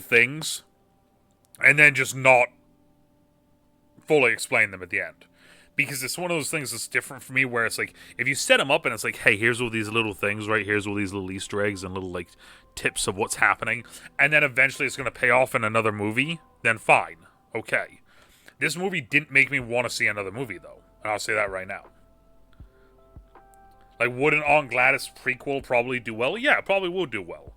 things and then just not fully explain them at the end. Because it's one of those things that's different for me, where it's like, if you set them up and it's like, hey, here's all these little things, right? Here's all these little Easter eggs and little, like, tips of what's happening, and then eventually it's going to pay off in another movie, then fine. Okay. This movie didn't make me want to see another movie, though. And I'll say that right now. Like, would an Aunt Gladys prequel probably do well? Yeah, it probably will do well.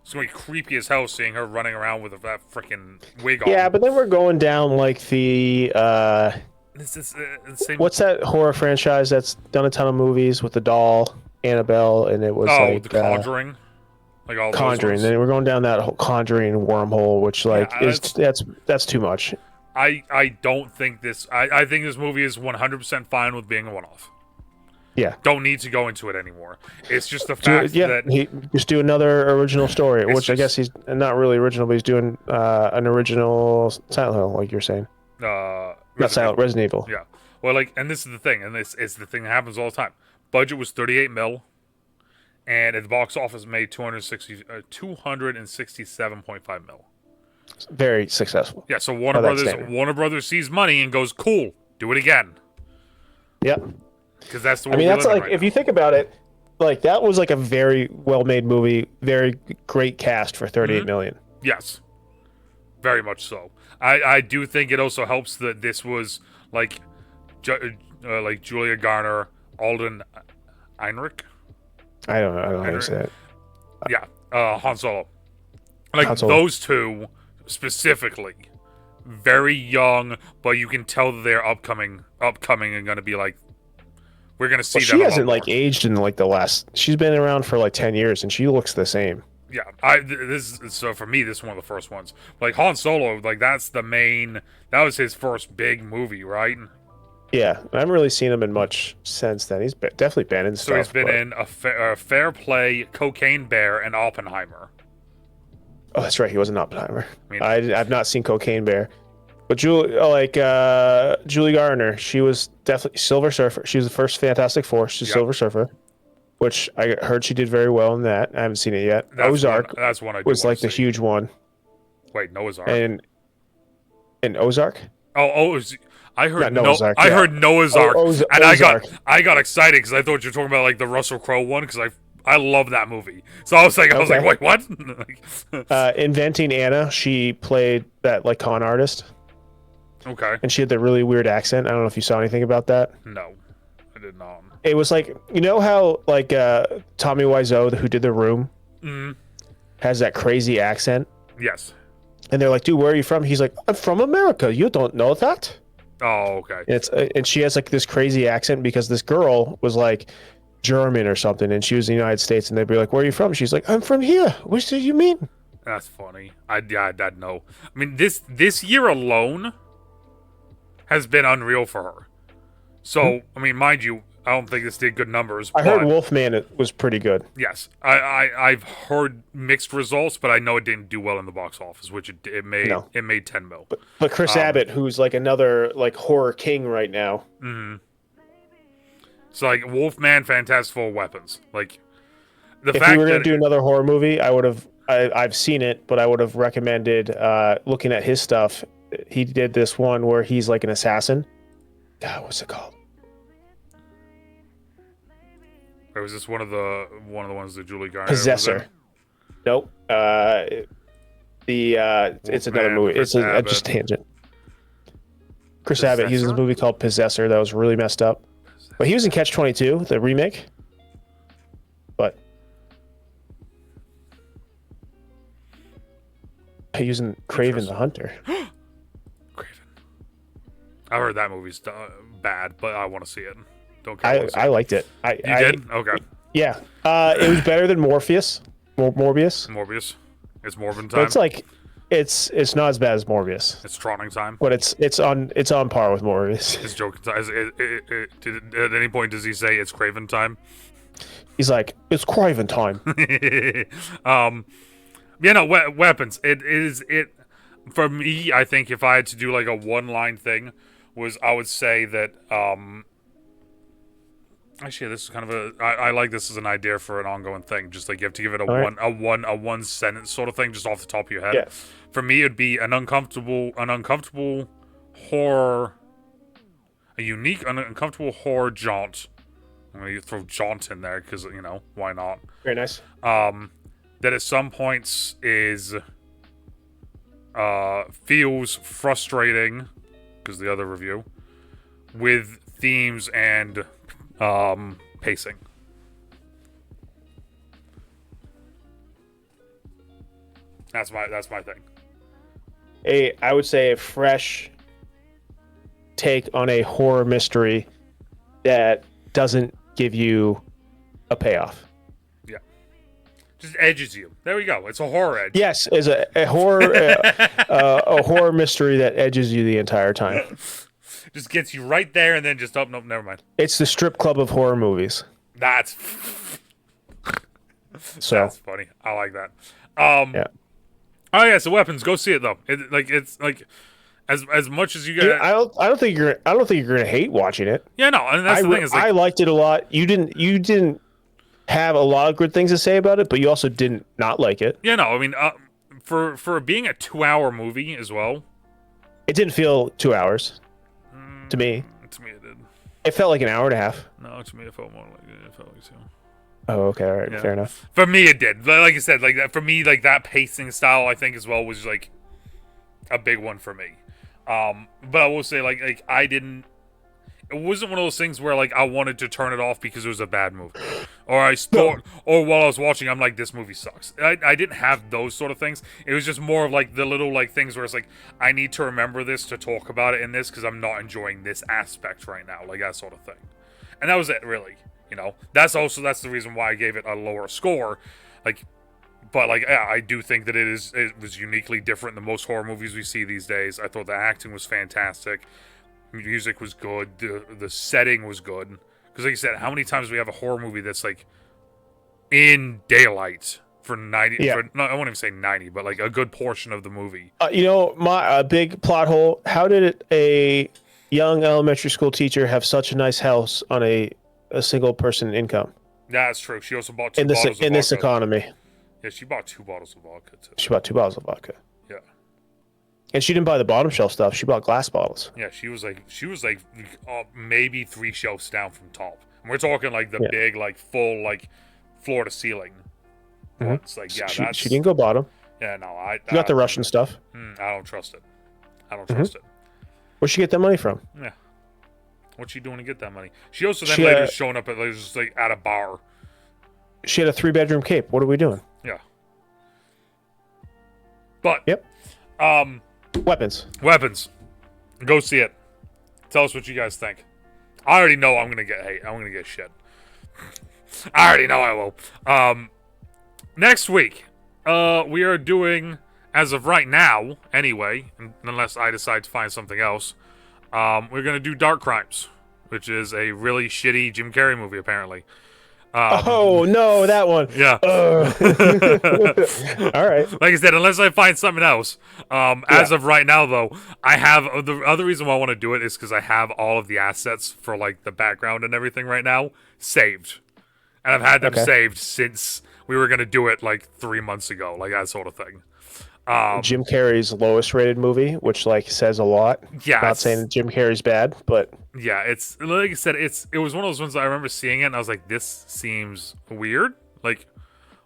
It's going to be creepy as hell seeing her running around with that freaking wig on. Yeah, but then we're going down, like, the... what's that horror franchise that's done a ton of movies with the doll, Annabelle, and it was like... The Conjuring? Like all Conjuring. Then we're going down that whole Conjuring wormhole, which, like, that's too much. I don't think this... I think this movie is 100% fine with being a one-off. Yeah. Don't need to go into it anymore. It's just the fact that... he just do another original story, which I guess he's not really original, but he's doing an original Silent Hill, like you're saying. Resident Evil. Yeah. Well, like, and this is the thing, and this is the thing that happens all the time. Budget was $38 million, and at the box office made $267.5 million. Very successful. Yeah, so Warner Brothers sees money and goes, cool, do it again. Yep. Because that's the way that's like, if you think about it, like, that was like a very well-made movie, very great cast for $38 million. Yes. very much so. I do think it also helps that this was like Julia Garner, Alden Einrich. I don't know. I don't know how to say it. Yeah, Han Solo. Like Han Solo. Those two specifically, very young, but you can tell that they're upcoming and going to be like, we're going to see them. She hasn't like aged in like the last. She's been around for like 10 years, and she looks the same. Yeah, so for me, this is one of the first ones. Like Han Solo, like that was his first big movie, right? Yeah, I haven't really seen him in much since then. He's definitely been in stuff. So he's been in a Fair Play, Cocaine Bear, and Oppenheimer. Oh, that's right. He was in Oppenheimer. I've not seen Cocaine Bear, but Julie Garner, she was definitely Silver Surfer. She was the first Fantastic Four. She's Silver Surfer, which I heard she did very well in that. I haven't seen it yet. Ozark. That's one I was like the huge one. Wait, Noah's Ark. And Ozark. I heard I heard Noah's Ark, and I got excited because I thought you were talking about like the Russell Crowe one because I love that movie. So I was like, wait, what? Inventing Anna, she played that like con artist. Okay. And she had that really weird accent. I don't know if you saw anything about that. No, I did not. It was like, you know how like Tommy Wiseau, who did The Room, has that crazy accent. Yes. And they're like, dude, where are you from? He's like, I'm from America. You don't know that? Oh, okay. And she has like this crazy accent because this girl was like German or something, and she was in the United States, and they'd be like, where are you from? She's like, I'm from here. What do you mean? That's funny. I know. I mean, this year alone has been unreal for her. So, I mean, mind you, I don't think this did good numbers. I heard Wolfman was pretty good. Yes. I've heard mixed results, but I know it didn't do well in the box office, which it made 10 mil. But Chris Abbott, who's like another like horror king right now. Mm-hmm. So like Wolfman, Fantastic Four, Weapons. Like if we were gonna do another horror movie, I've seen it, but I would have recommended looking at his stuff. He did this one where he's like an assassin. God, what's it called? Or was this one of the ones that Julie Garner Possessor? Nope. It's another movie. It's just tangent. Chris Abbott. He's in a movie called Possessor that was really messed up. But he was in Catch-22, the remake. But he was in Craven the Hunter. Craven. I heard that movie's bad, but I want to see it. Don't care. I liked it. You did? Okay. Yeah. It was better than Morbius. Morbius. It's Morbin time. But it's like it's not as bad as Morbius. It's Trotting time. But it's on par with Morbius. It's joking time. At any point does he say it's Craven time? He's like, it's Craven time. Weapons. It is for me. I think if I had to do like a one-line thing, I would say that actually, this is kind of I like this as an idea for an ongoing thing. Just like you have to give it a one sentence sort of thing, just off the top of your head. Yeah. For me, it'd be an uncomfortable horror, a unique, uncomfortable horror jaunt. I'm gonna throw jaunt in there because why not? Very nice. That at some points is feels frustrating because the other review with themes and pacing. That's my thing. I would say a fresh take on a horror mystery that doesn't give you a payoff. Yeah, just edges you. There we go. It's a horror edge. Yes, is a horror a horror mystery that edges you the entire time. Just gets you right there, and then just nope, never mind. It's the strip club of horror movies. That's funny. I like that. Yeah. Oh yeah, so Weapons. Go see it though. It's like as much as you guys. Yeah, I don't think you're gonna hate watching it. Yeah, no, and that's the thing. Is I liked it a lot. You didn't have a lot of good things to say about it, but you also didn't not like it. Yeah, no, I mean, for being a 2-hour movie as well, it didn't feel 2 hours. To me. To me, it did. It felt like an hour and a half. No, to me, it felt more like it felt like 2. Oh, okay, all right, yeah. Fair enough. For me, it did. Like I said, like that for me, like that pacing style, I think as well was like a big one for me. But I will say, like I didn't. It wasn't one of those things where like I wanted to turn it off because it was a bad movie, or or while I was watching, I'm like, this movie sucks. I didn't have those sort of things. It was just more of like the little like things where it's like I need to remember this to talk about it in this because I'm not enjoying this aspect right now, like that sort of thing. And that was it, really. You know, that's the reason why I gave it a lower score, like. But like, yeah, I do think that it was uniquely different than most horror movies we see these days. I thought the acting was fantastic. Music was good. The setting was good. Because like you said, how many times do we have a horror movie that's like in daylight for 90? Yeah. No, I won't even say 90, but like a good portion of the movie. You know, my big plot hole. How did a young elementary school teacher have such a nice house on a single person income? That's true. She also bought 2 in bottles of vodka. In this economy. Yeah, she bought 2 bottles of vodka too. She bought 2 bottles of vodka. Yeah. And she didn't buy the bottom shelf stuff. She bought glass bottles. Yeah, she was like maybe 3 shelves down from top. And we're talking like the big, like full, like floor to ceiling. Mm-hmm. It's like, yeah, she didn't go bottom. Yeah, no, You got the Russian stuff. I don't trust it. I don't trust it. Where'd she get that money from? Yeah. What's she doing to get that money? She also then later showing up at like, just like at a bar. She had a 3-bedroom cape. What are we doing? Yeah. But Weapons. Go see it. Tell us what you guys think. I already know I'm gonna get hate. I'm gonna get shit. I already know I will. Next week, we are doing, as of right now, anyway, unless I decide to find something else, we're gonna do Dark Crimes, which is a really shitty Jim Carrey movie, apparently. Oh no, that one. Yeah. All right. Like I said, unless I find something else. As of right now, though, I have the other reason why I want to do it is because I have all of the assets for like the background and everything right now saved, and I've had them saved since we were gonna do it like 3 months ago, like that sort of thing. Jim Carrey's lowest rated movie, which like says a lot. Yeah. Not saying Jim Carrey's bad, but yeah, it's like I said, it was one of those ones that I remember seeing it and I was like, this seems weird. Like,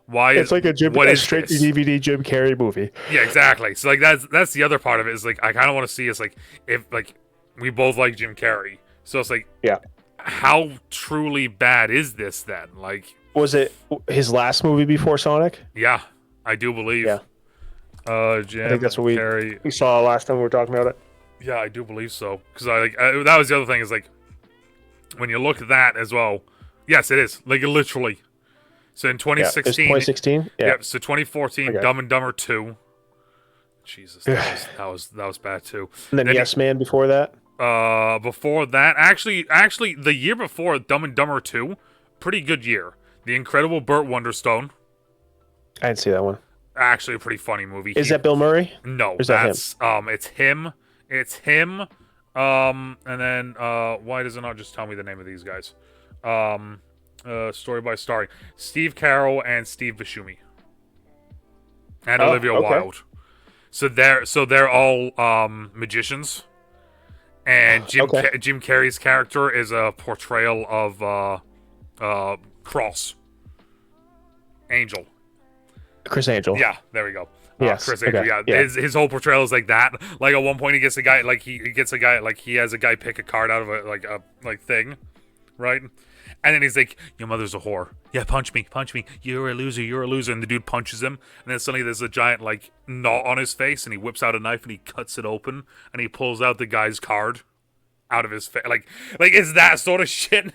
why it's like a straight to DVD Jim Carrey movie. Yeah, exactly. So like that's the other part of it is like I kind of want to see is like if like we both like Jim Carrey, so it's like how truly bad is this then? Like, was it his last movie before Sonic? Yeah, I do believe. Yeah. Jim I think that's what we saw last time we were talking about it. Yeah, I do believe so. Because that was the other thing is like, when you look at that as well, yes, it is. Like, literally. So in 2016. 2016? Yeah. Yep, so 2014, Dumb and Dumber 2. Jesus, that was bad too. And then Yes Man before that? Before that, actually, the year before Dumb and Dumber 2, pretty good year. The Incredible Burt Wonderstone. I didn't see that one. Actually, a pretty funny movie. Is that Bill Murray? No, or is that him? It's him. It's him. And then why does it not just tell me the name of these guys? Story by Story. Steve Carell and Steve Buscemi. And Olivia Wilde. So they're all magicians. And Jim Carrey's character is a portrayal of Cross. Angel. Chris Angel. Yeah, there we go. Yes. Chris Angel. Yeah. His whole portrayal is like that. Like at one point he gets a guy like he has a guy pick a card out of a thing, right? And then he's like, "Your mother's a whore. Yeah, punch me. You're a loser. And the dude punches him, and then suddenly there's a giant like knot on his face, and he whips out a knife and he cuts it open, and he pulls out the guy's card out of his face. Like it's that sort of shit.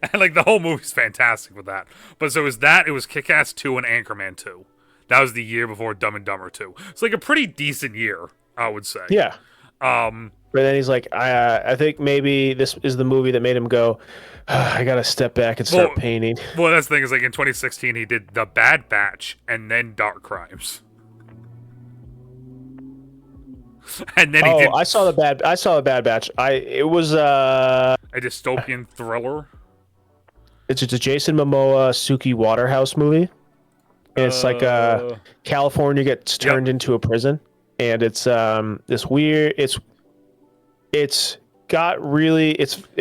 And like the whole movie's fantastic with that. But so it was Kick-Ass 2 and Anchorman 2. That was the year before Dumb and Dumber 2. It's like a pretty decent year, I would say. Yeah. But then he's like, I think maybe this is the movie that made him go, I gotta step back and start painting. Well, that's the thing is like in 2016 he did The Bad Batch and then Dark Crimes. And then I saw the Bad Batch. It was a dystopian thriller. It's a Jason Momoa Suki Waterhouse movie. And it's like California gets turned into a prison, and it's this weird. It's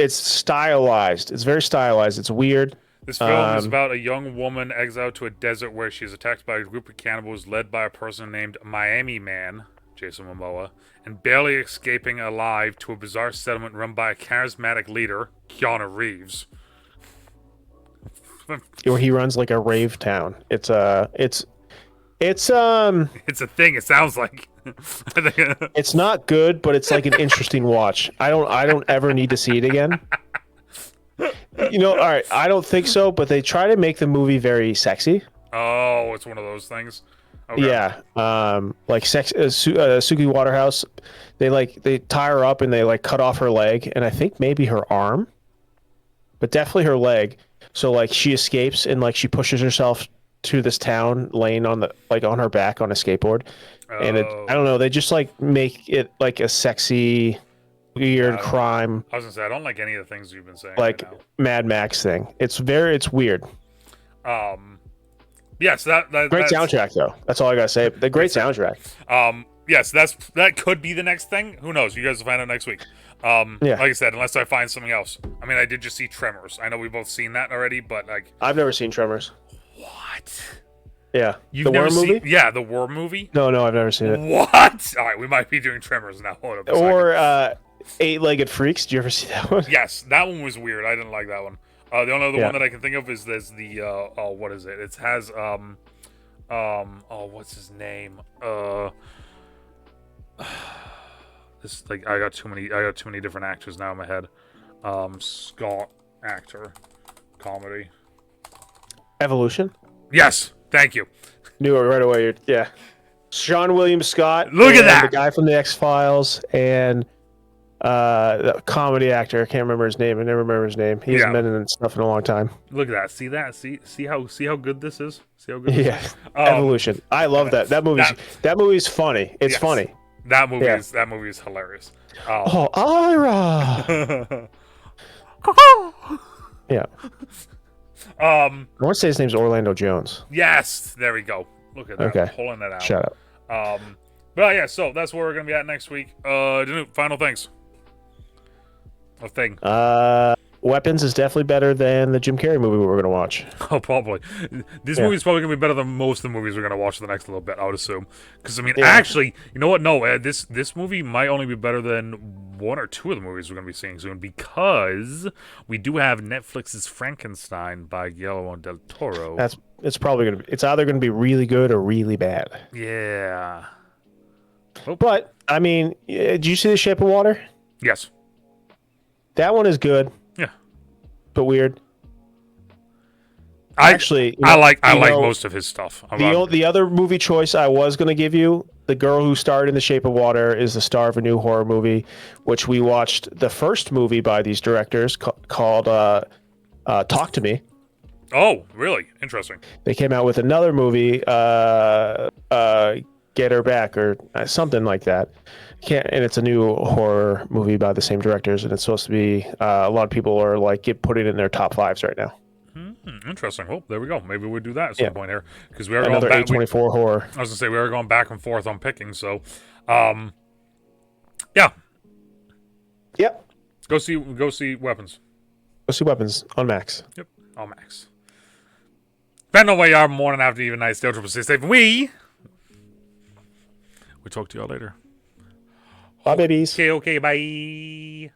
stylized. It's very stylized. It's weird. This film is about a young woman exiled to a desert where she is attacked by a group of cannibals led by a person named Miami Man, Jason Momoa, and barely escaping alive to a bizarre settlement run by a charismatic leader, Keanu Reeves. Where he runs like a rave town. It's It's a thing. It sounds like. it's not good, but it's like an interesting watch. I don't ever need to see it again. All right, I don't think so, but they try to make the movie very sexy. Oh, it's one of those things. Okay. Yeah, like Suki Waterhouse, they tie her up and they like cut off her leg and I think maybe her arm, but definitely her leg. So like she escapes and like she pushes herself to this town, laying on on her back on a skateboard, and I don't know. They just like make it like a sexy, weird crime. I was gonna say I don't like any of the things you've been saying. Like right now. Mad Max thing. It's weird. Yes, that's soundtrack though. That's all I gotta say. The great soundtrack. Yes, that could be the next thing. Who knows? You guys will find out next week. Like I said, unless I find something else. I mean, I did just see Tremors. I know we've both seen that already, but like I've never seen Tremors. What? Yeah, You've never seen movie? Yeah, the war movie. No, I've never seen it. What? All right, we might be doing Tremors now. Hold up. Or Eight-Legged Freaks. Did you ever see that one? Yes, that one was weird. I didn't like that one. The only other one that I can think of is there's the what is it? It has what's his name? This like I got too many different actors now in my head. Scott actor, comedy. Evolution. Yes, thank you. Knew it right away. Yeah, Sean William Scott. Look at that, the guy from the X-Files, and the comedy actor. I can't remember his name. I never remember his name. He hasn't been in stuff in a long time. Look at that. See that? See how good this is. See how good. This is? Evolution. I love that. That movie's funny. It's funny. That movie is hilarious. Ira. Yeah. I want to say his name's Orlando Jones. Yes, there we go. Look at that. Okay. Pulling that out. Shut up. But yeah, so that's where we're gonna be at next week. DeNutte, final things. A thing. Weapons is definitely better than the Jim Carrey movie we were gonna watch. Oh, probably. This movie's probably gonna be better than most of the movies we're gonna watch the next little bit, I would assume. Because I mean, actually, you know what? No, this movie might only be better than one or two of the movies we're gonna be seeing soon, because we do have Netflix's Frankenstein by Guillermo del Toro. It's probably gonna be. It's either gonna be really good or really bad. Yeah. Oh. But I mean, did you see The Shape of Water? Yes. That one is good. Yeah. But weird. I like most of his stuff. The other movie choice I was going to give you, the girl who starred in The Shape of Water is the star of a new horror movie, which we watched the first movie by these directors called Talk to Me. Oh, really? Interesting. They came out with another movie, Get Her Back or something like that. And it's a new horror movie by the same directors, and it's supposed to be a lot of people are like putting it in their top fives right now. Interesting. Well, there we go. Maybe we'll do that at some point here, because we are another going back. A24 horror. I was gonna say we are going back and forth on picking. So, yeah. Yep. Go see Weapons. Go see Weapons on Max. Yep, on Max. Depending on where you are, morning, after, even night, still triple stay safe. We talk to y'all later. Bye, babies. Okay, bye.